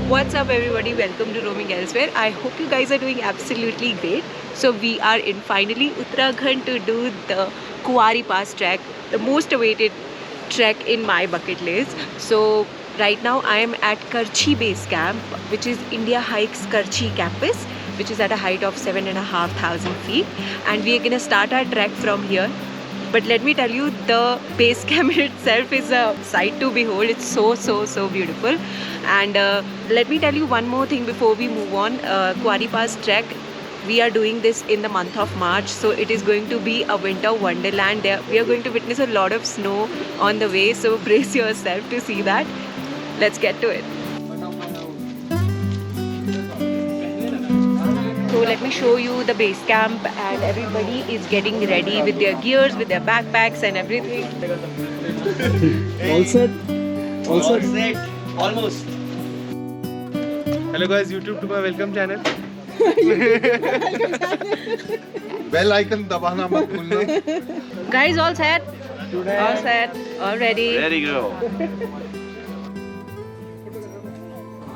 What's up everybody, welcome to Roaming Elsewhere. I hope you guys are doing absolutely great. So we are in finally Uttarakhand to do the Kuwari Pass trek, the most awaited trek in my bucket list. So right now I am at Karchi base camp, which is India Hikes Karchi campus, which is at a height of 7,500 feet, and we are gonna start our trek from here. But let me tell you, the base camp itself is a sight to behold. It's so beautiful. And let me tell you one more thing before we move on. Kuwari Pass trek, we are doing this in the month of March, so it is going to be a winter wonderland. We are going to witness a lot of snow on the way, so brace yourself to see that. Let's get to it. So let me show you the base camp, and everybody is getting ready with their gears, with their backpacks and everything. All set? All set? Almost. Hello guys, YouTube to my welcome channel. Bell icon दबाना मत भूलना. Guys, all set? All set, all ready. There you go.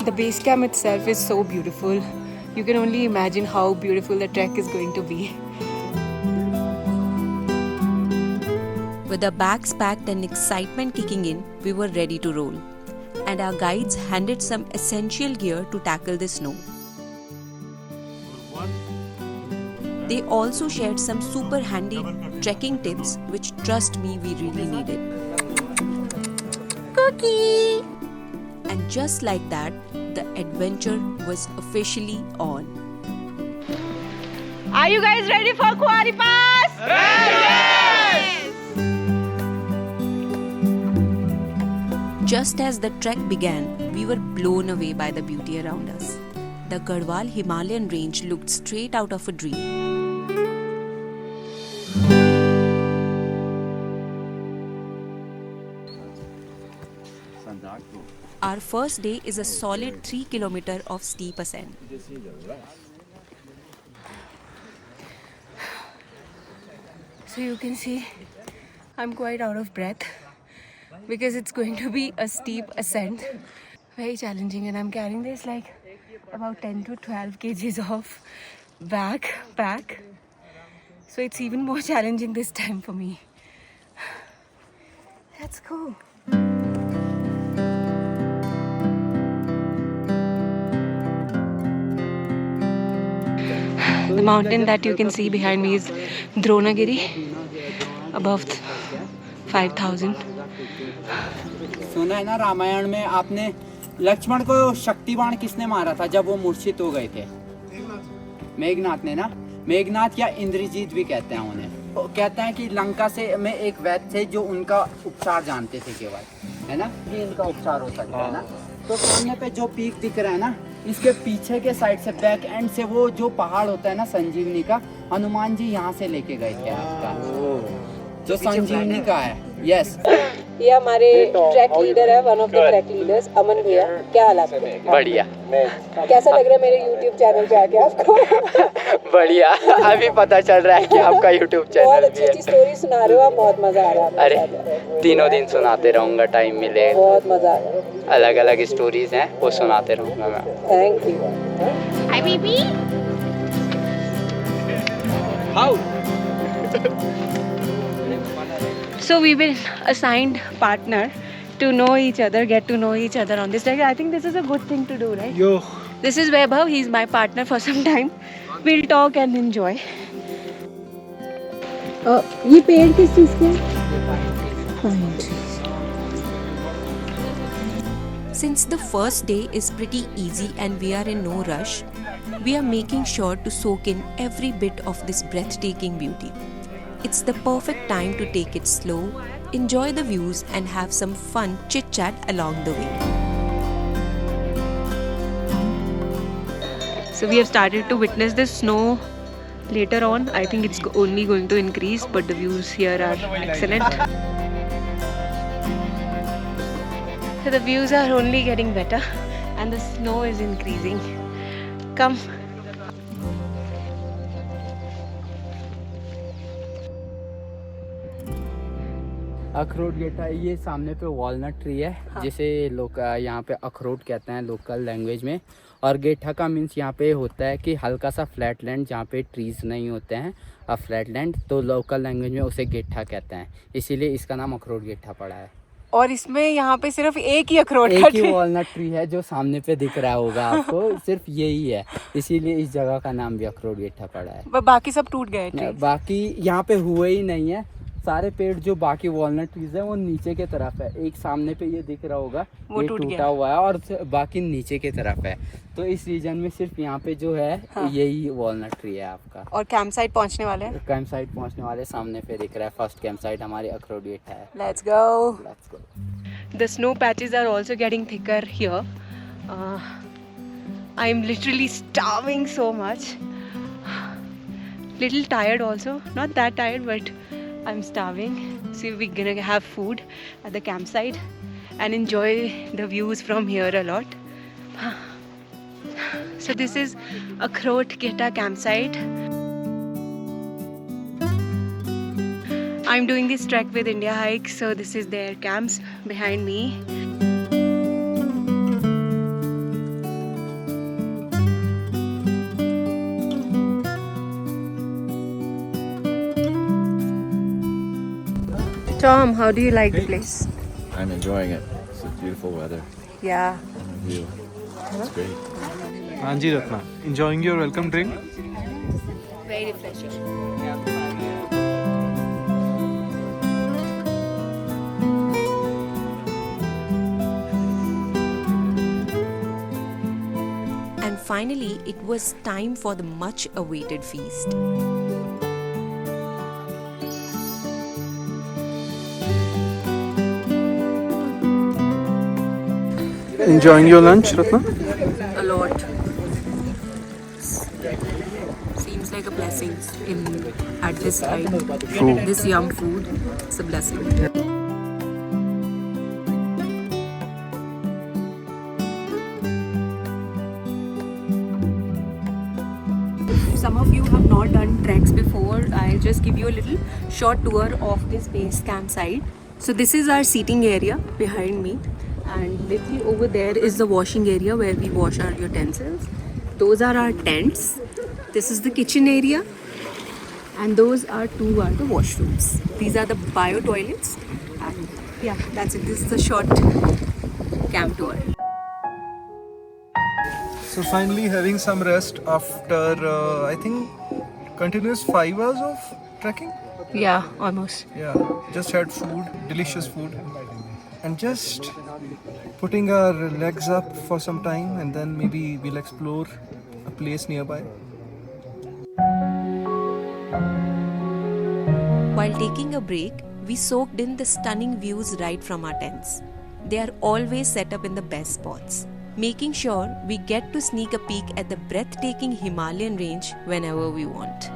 The base camp itself is so beautiful. You can only imagine how beautiful the trek is going to be. With our bags packed and excitement kicking in, we were ready to roll. And our guides handed some essential gear to tackle the snow. They also shared some super handy trekking tips, which trust me, we really needed. Cookie! And just like that, the adventure was officially on. Are you guys ready for Kuwari Pass? Yes! Just as the trek began, we were blown away by the beauty around us. The Garhwal Himalayan range looked straight out of a dream. Our first day is a solid 3 km of steep ascent. So you can see I'm quite out of breath because it's going to be a steep ascent, very challenging, and I'm carrying this like about 10 to 12 kgs of backpack. So it's even more challenging this time for me. Let's go. The mountain that you can see behind me is Dronagiri, above 5,000. सुना है ना रामायण में आपने लक्ष्मण को शक्ति बाण किसने मारा था जब वो मूर्छित हो गए थे? मेघनाथ ने ना, मेघनाथ या इंद्रजीत भी कहते हैं उन्हें। वो कहते हैं कि लंका से में एक वैद्य थे जो उनका उपचार जानते थे केवल, है ना, ये इनका उपचार हो सकता है ना। तो सामने पे जो पीक दिख रहा है ना, इसके पीछे के साइड से बैक एंड से वो जो पहाड़ होता है ना संजीवनी का, हनुमान जी यहाँ से लेके गए थे आपका, जो संजीवनी का है। यस, ये हमारे ट्रैक लीडर है, one of the track leaders, Aman भैया। क्या हाल है? बढ़िया। कैसा लग रहा है मेरे YouTube चैनल पे आके आपको? बढ़िया, अभी पता चल रहा है कि आपका YouTube बहुत चैनल अच्छी अच्छी स्टोरी सुना रहे हो आप, बहुत मजा आ रहा है। अरे तीनों दिन सुनाते रहूँगा, टाइम मिले। बहुत मजा आ रहा है। अलग अलग स्टोरीज हैं, वो सुनाते रहूँगा मैं। Thank you. Hi baby. How? So we've been assigned partner to know each other, get to know each other on this trek. I think this is a good thing to do, right? Yo. This is Vaibhav. He's my partner for some time. We'll talk and enjoy. ये पेड़ किस चीज के? Since the first day is pretty easy and we are in no rush, we are making sure to soak in every bit of this breathtaking beauty. It's the perfect time to take it slow, enjoy the views and have some fun chit-chat along the way. So we have started to witness the snow later on. I think it's only going to increase, but the views here are excellent. So the views are only getting better and the snow is increasing. Come. अखरोट गेठा, ये सामने पे walnut tree है, हाँ। जिसे लोग यहाँ पे अखरोट कहते हैं लोकल लैंग्वेज में। और गेठा का मीन्स यहाँ पे होता है कि हल्का सा फ्लैट लैंड जहाँ पे ट्रीज नहीं होते हैं, फ्लैट लैंड, तो लोकल लैंग्वेज में उसे गेठा कहते हैं, इसीलिए इसका नाम अखरोट गेठा पड़ा है। और इसमें यहाँ पे सिर्फ एक ही अखरोट का एक ही ट्री। वॉलनट ट्री है जो सामने पे दिख रहा होगा आपको, सिर्फ यही है, इसीलिए इस जगह का नाम भी अखरोट गेठा पड़ा है। बाकी सब टूट गए trees। बाकी यहाँ पे हुए ही नहीं है, सारे पेड़ जो बाकी वॉलनट ट्रीज है वो नीचे के तरफ है। एक सामने पे ये दिख रहा होगा, वो ये टूट टूटा गया। हुआ है, और बाकी नीचे के तरफ है। तो इस रीजन में सिर्फ यहाँ पे जो है हाँ। यही वॉलनट ट्री है आपका। और कैंप साइट पहुँचने वाले हैं। कैंप साइट पहुँचने वाले, सामने पे दिख रहा है फर्स्ट कैंप साइट हमारी अखरोट गेठा है। Let's go. Let's go. The snow patches are also getting thicker here. I am literally starving so much. Little tired also, not that tired, but I'm starving. So we're gonna have food at the campsite and enjoy the views from here a lot. So this is Akhrot Geta campsite. I'm doing this trek with India Hikes, so this is their camps behind me. Tom, how do you like the place? I'm enjoying it. It's a beautiful weather Yeah. and the view. It's great. Anji Ratna, enjoying your welcome drink? Very refreshing. And finally, it was time for the much awaited feast. Enjoying your lunch, Ratna? A lot. Seems like a blessing at this time. True. This yum food, it's a blessing. Some of you have not done treks before. I'll just give you a little short tour of this base campsite. So this is our seating area behind me, and little over there is the washing area where we wash our utensils. Those are our tents. This is the kitchen area, and those are the washrooms. These are the bio toilets, and yeah, that's it. This is a short camp tour. So finally having some rest after I think continuous 5 hours of trekking. Yeah, almost. Yeah, just had food, delicious food, and just putting our legs up for some time, and then maybe we'll explore a place nearby. While taking a break, we soaked in the stunning views right from our tents. They are always set up in the best spots, making sure we get to sneak a peek at the breathtaking Himalayan range whenever we want.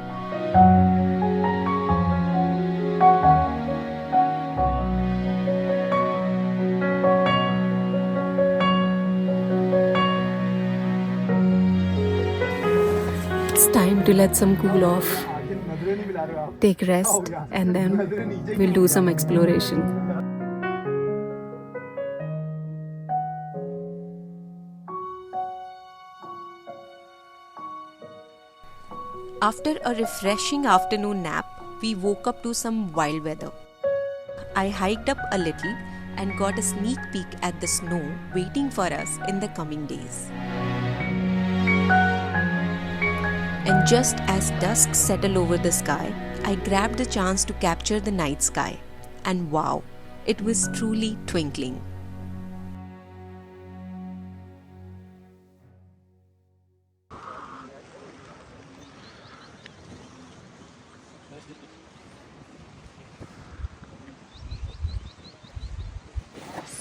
It's time to let some cool off, take rest, and then we'll do some exploration. After a refreshing afternoon nap, we woke up to some wild weather. I hiked up a little and got a sneak peek at the snow waiting for us in the coming days. And just as dusk settled over the sky, I grabbed the chance to capture the night sky. And wow, it was truly twinkling.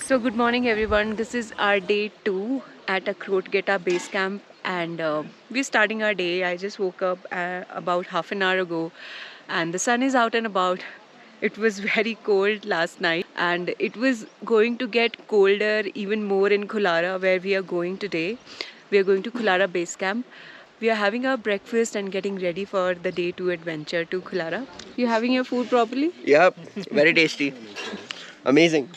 So good morning everyone, this is our day 2 at Akhrot Geta base camp, and we're starting our day. I just woke up about half an hour ago and the sun is out and about. It was very cold last night and it was going to get colder even more in Khulara where we are going today. We are going to Khulara base camp. We are having our breakfast and getting ready for the day 2 adventure to Khulara. You having your food properly? Yep, very tasty. Amazing.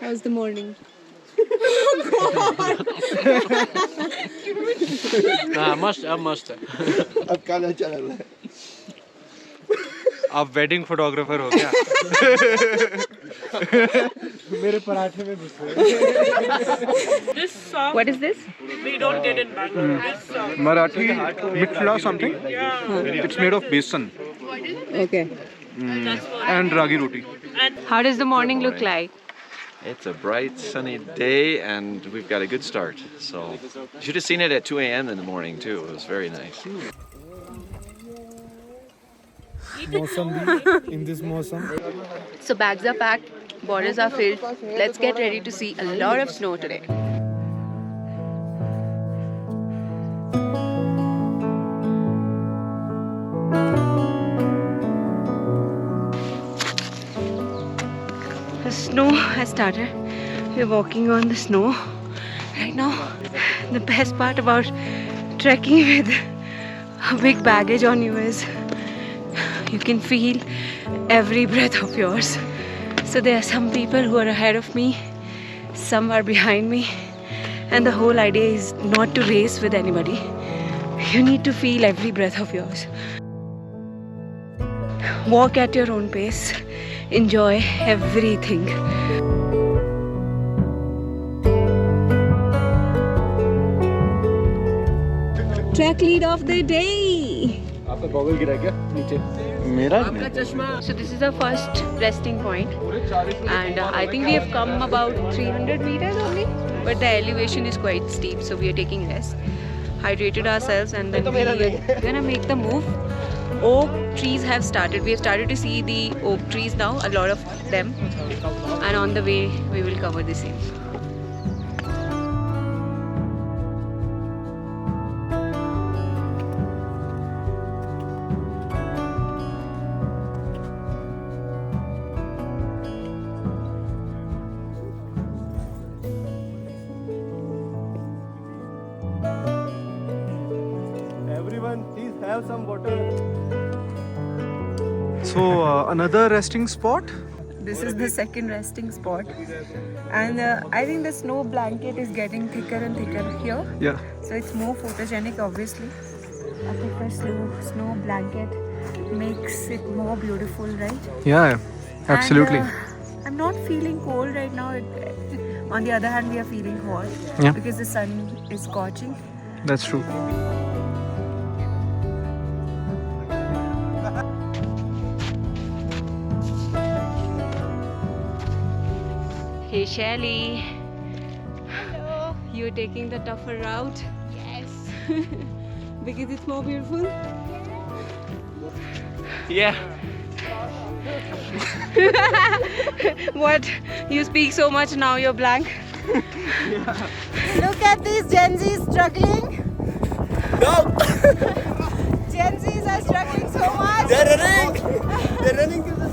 How's the morning? अब काला चला रहा है. आप wedding photographer हो क्या? मेरे पराठे में घुस गए. What is this? Marathi mitla something. It's made of besan Okay. and ragi roti. How does the morning look like? It's a bright, sunny day, and we've got a good start. So, you should have seen it at 2 a.m. in the morning, too. It was very nice. In this mosam. So bags are packed, borders are filled. Let's get ready to see a lot of snow today. The snow has started. We're walking on the snow right now. The best part about trekking with a big baggage on you is you can feel every breath of yours. So there are some people who are ahead of me, some are behind me, and the whole idea is not to race with anybody. You need to feel every breath of yours. Walk at your own pace, enjoy everything. Track lead of the day. आपका goggle गिरा क्या नीचे? So this is our first resting point, and I think we have come about 300 meters only, but the elevation is quite steep, so we are taking rest, hydrated ourselves, and then we're gonna make the move. Oak trees have started. We have started to see the oak trees now, a lot of them, and on the way we will cover the same. Everyone, please have some water. So another resting spot. This is the second resting spot, and I think the snow blanket is getting thicker and thicker here, Yeah. so it's more photogenic obviously. A thicker snow blanket makes it more beautiful, right? Yeah. Absolutely. And, I'm not feeling cold right now. On the other hand, we are feeling hot Yeah. because the sun is scorching. That's true. Hey Shelly. Hello. You're taking the tougher route? Yes. Because it's more beautiful? Yeah. What? You speak so much now you're blank? Look at these Gen Zs struggling. No. Gen Zs are struggling so much. They're running. They're running to the.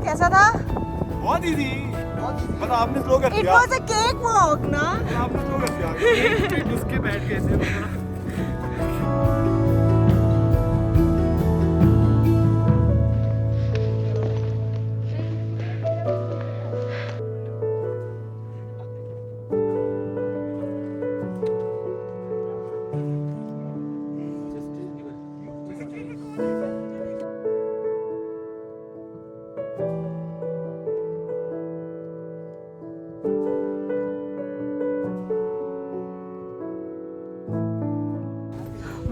कैसा था? बहुत easy. मतलब आपने slow कर It दिया. was a cakewalk, ना? आपने slow कर दिया. घुस के बैठ के ऐसे.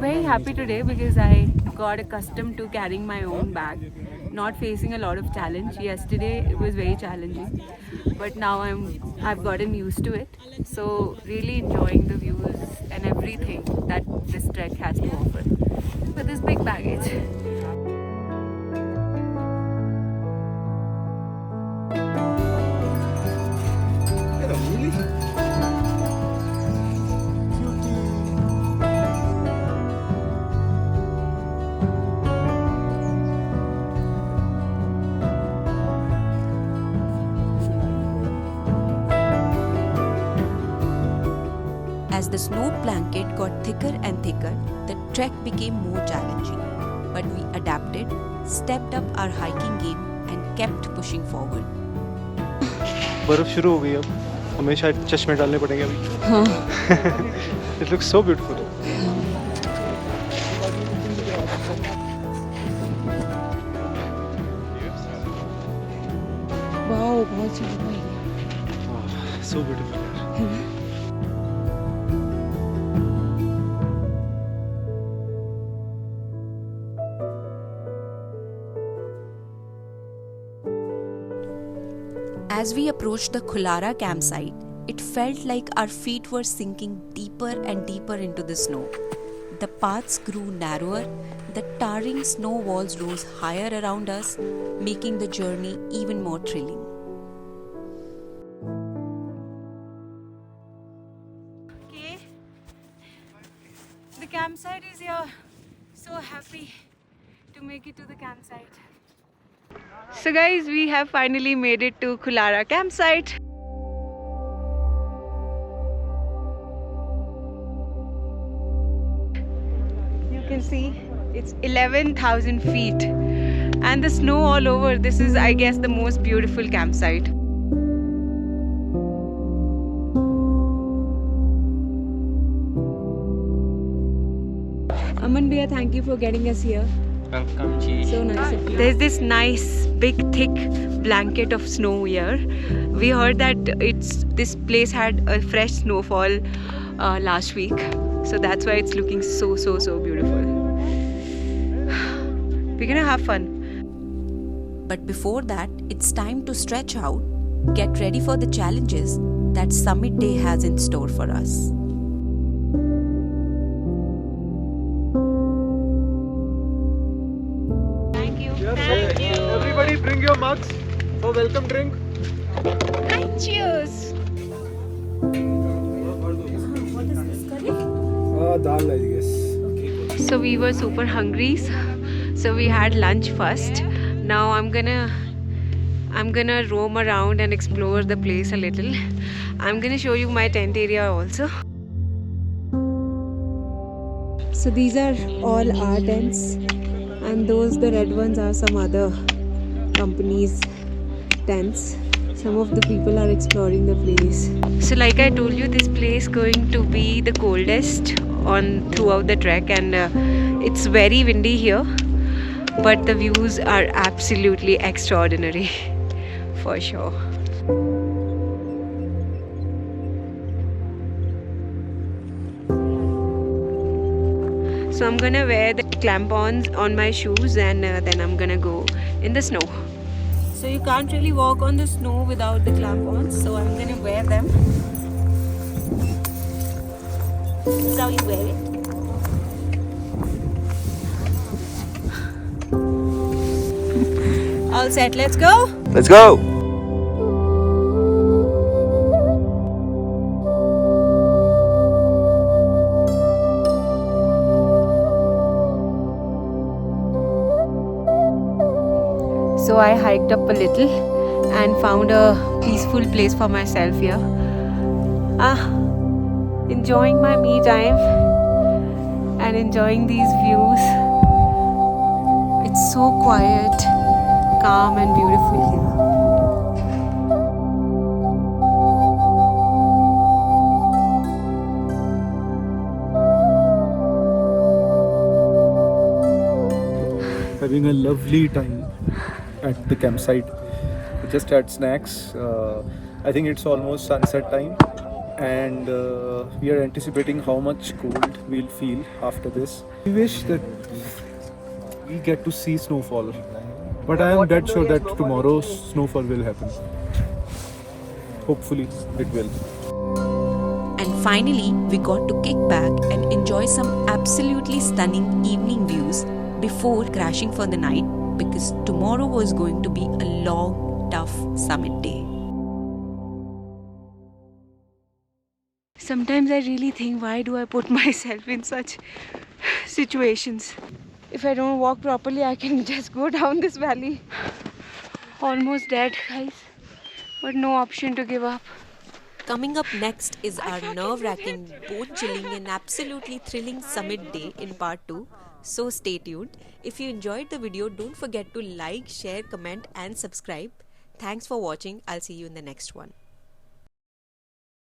Very happy today because I got accustomed to carrying my own bag, not facing a lot of challenge. Yesterday it was very challenging, but now I've gotten used to it. So really enjoying the views and everything that this trek has to offer with this big baggage. As the snow blanket got thicker and thicker, the trek became more challenging. but we adapted, stepped up our hiking game and kept pushing forward. बर्फ शुरू हो गई अब, हमें शायद चश्मे डालने पड़ेंगे अभी. हाँ. It looks so beautiful. Wow, बहुत सुंदर है. So beautiful. As we approached the Khulara campsite, it felt like our feet were sinking deeper and deeper into the snow. The paths grew narrower, the towering snow walls rose higher around us, making the journey even more thrilling. Okay, the campsite is here. So happy to make it to the campsite. So guys, we have finally made it to Khulara campsite. You can see it's 11,000 feet and the snow all over. This is, I guess, the most beautiful campsite. Aman Bhaiya, thank you for getting us here. Welcome ji. So nice of you. There's this nice big thick blanket of snow here. We heard that this place had a fresh snowfall last week, so that's why it's looking so beautiful. We're gonna have fun. But before that, it's time to stretch out, get ready for the challenges that Summit Day has in store for us. Everybody bring your mugs for welcome drink. And cheers! Dal, I guess. So we were super hungry, so we had lunch first. Now I'm gonna roam around and explore the place a little. I'm gonna show you my tent area also. So these are all our tents, and the red ones are some other companies' tents. Some of the people are exploring the place. So like I told you, this place is going to be the coldest throughout the trek, and it's very windy here, but the views are absolutely extraordinary for sure. So I'm gonna wear the clamp-ons on my shoes, and then I'm gonna go in the snow. So you can't really walk on the snow without the clamp-ons, so I'm gonna wear them. This is how you wear it. All set, let's go. Let's go! So I hiked up a little and found a peaceful place for myself here. Enjoying my me time and enjoying these views. It's so quiet, calm and beautiful here. Having a lovely time at the campsite. We just had snacks. I think it's almost sunset time, and we are anticipating how much cold we'll feel after this. We wish that we get to see snowfall, but I am dead sure that tomorrow snowfall will happen. Hopefully it will. And finally, we got to kick back and enjoy some absolutely stunning evening views before crashing for the night, because tomorrow was going to be a long, tough summit day. Sometimes I really think, why do I put myself in such situations? If I don't walk properly, I can just go down this valley. Almost dead, guys, but no option to give up. Coming up next is our nerve-wracking, bone-chilling and absolutely thrilling summit day in part 2, So stay tuned. If you enjoyed the video, don't forget to like, share, comment and subscribe. Thanks for watching. I'll see you in the next one.